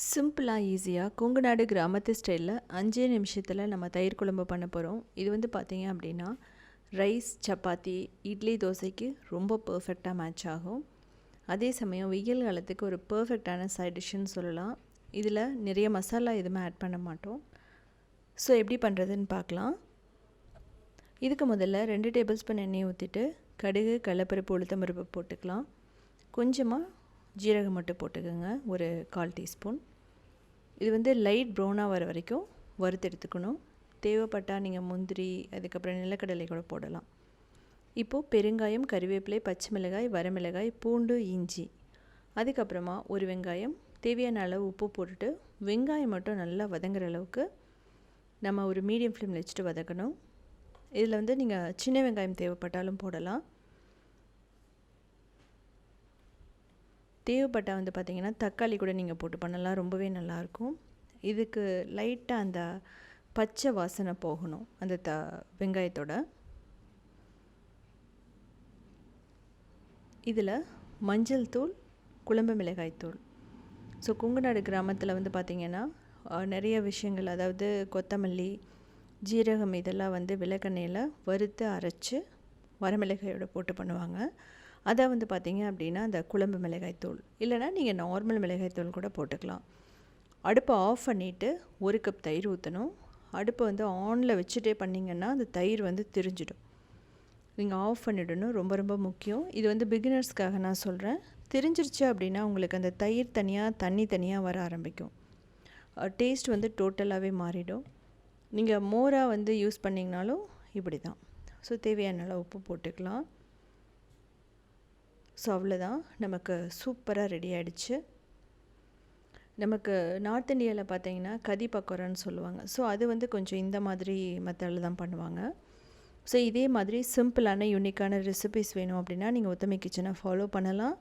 சிம்பிளாக ஈஸியாக கொங்கு நாடு கிராமத்து ஸ்டைலில் 5 நிமிஷத்தில் நம்ம தயிர் குழம்பு பண்ண போகிறோம். இது வந்து பார்த்திங்க அப்படின்னா ரைஸ், சப்பாத்தி, இட்லி, தோசைக்கு ரொம்ப பர்ஃபெக்டாக மேட்ச் ஆகும். அதே சமயம் வெயில் காலத்துக்கு ஒரு பர்ஃபெக்டான சைட் டிஷ்ஷுன்னு சொல்லலாம். இதில் நிறைய மசாலா எதுவுமே ஆட் பண்ண மாட்டோம். ஸோ எப்படி பண்ணுறதுன்னு பார்க்கலாம். இதுக்கு முதல்ல 2 டேபிள் ஸ்பூன் எண்ணெய் ஊற்றிட்டு கடுகு, கடலைப்பருப்பு, உளுத்தம்பருப்பு போட்டுக்கலாம். கொஞ்சமாக ஜீரகம் மட்டும் போட்டுக்கோங்க, ஒரு 1/4 டீஸ்பூன். இது வந்து லைட் ப்ரௌனாக வர வரைக்கும் வறுத்து எடுத்துக்கணும். தேவைப்பட்டால் நீங்கள் முந்திரி, அதுக்கப்புறம் நிலக்கடலை கூட போடலாம். இப்போது பெருங்காயம், கறிவேப்பிலை, பச்சை மிளகாய், வரமிளகாய், பூண்டு, இஞ்சி, அதுக்கப்புறமா ஒரு வெங்காயம், தேவையான அளவு உப்பு போட்டுட்டு வெங்காயம் மட்டும் நல்லா வதங்குற அளவுக்கு நம்ம ஒரு மீடியம் ஃப்ளேமில் வச்சுட்டு வதக்கணும். இதில் வந்து நீங்கள் சின்ன வெங்காயம் தேவைப்பட்டாலும் போடலாம். தேவைப்பட்டால் வந்து பார்த்திங்கன்னா தக்காளி கூட நீங்கள் போட்டு பண்ணலாம், ரொம்பவே நல்லாயிருக்கும். இதுக்கு லைட்டாக அந்த பச்சை வாசனை போகணும் அந்த வெங்காயத்தோட. இதில் மஞ்சள் தூள், குழம்பு மிளகாய் தூள். ஸோ கொங்கு நாடு கிராமத்தில் வந்து பார்த்திங்கன்னா நிறைய விஷயங்கள், அதாவது கொத்தமல்லி, ஜீரகம் இதெல்லாம் வந்து விளக்கெண்ணெயில் வறுத்து அரைச்சி வரமிளகாயோட போட்டு பண்ணுவாங்க. அதை வந்து பார்த்திங்க அப்படின்னா அந்த குழம்பு மிளகாய்த்தூள், இல்லைனா நீங்கள் நார்மல் மிளகாய்த்தூள் கூட போட்டுக்கலாம். அடுப்பை ஆஃப் பண்ணிவிட்டு 1 கப் தயிர் ஊற்றணும். அடுப்பை வந்து ஆனில் வச்சுட்டே பண்ணிங்கன்னா அந்த தயிர் வந்து திரிஞ்சிடும். நீங்கள் ஆஃப் பண்ணிவிடணும், ரொம்ப ரொம்ப முக்கியம். இது வந்து பிகினர்ஸ்க்காக நான் சொல்கிறேன். திரிஞ்சிருச்சு அப்படின்னா உங்களுக்கு அந்த தயிர் தனியாக, தண்ணி தனியாக வர ஆரம்பிக்கும். டேஸ்ட் வந்து டோட்டலாகவே மாறிடும். நீங்கள் மோராக வந்து யூஸ் பண்ணிங்கனாலும் இப்படி தான். ஸோ தேவையான அளவு உப்பு போட்டுக்கலாம். ஸோ அவ்வளோதான், நமக்கு சூப்பராக ரெடி ஆகிடுச்சு. நமக்கு நார்த் இந்தியாவில் பார்த்தீங்கன்னா கதி பக்கோடான்னு சொல்லுவாங்க. ஸோ அது வந்து கொஞ்சம் இந்த மாதிரி மெத்தடில் தான் பண்ணுவாங்க. ஸோ இதே மாதிரி சிம்பிளான யூனிக்கான ரெசிபிஸ் வேணும் அப்படின்னா நீங்கள் உத்தமி கிச்சனை ஃபாலோ பண்ணலாம்.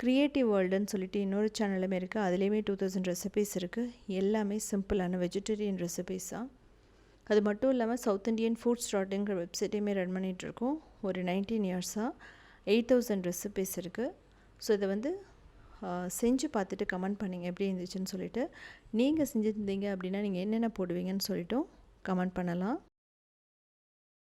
க்ரியேட்டிவ் வேர்ல்டுன்னு சொல்லிட்டு இன்னொரு சேனலுமே இருக்குது. அதுலேயுமே 2000 ரெசிபிஸ் இருக்குது. எல்லாமே சிம்பிளான வெஜிடேரியன் ரெசிபிஸ் தான். அது மட்டும் இல்லாமல் சவுத் இண்டியன் ஃபுட்ஸ் டாட்ங்கிற வெப்சைட்டையுமே ரன் பண்ணிகிட்ருக்கோம். ஒரு 19 இயர்ஸாக 8000 ரெசிபிஸ் இருக்குது. ஸோ இதை வந்து செஞ்சு பார்த்துட்டு கமெண்ட் பண்ணிங்க எப்படி இருந்துச்சுன்னு சொல்லிவிட்டு. நீங்கள் செஞ்சுருந்தீங்க அப்படின்னா நீங்கள் என்னென்ன போடுவீங்கன்னு சொல்லிட்டும் கமெண்ட் பண்ணலாம்.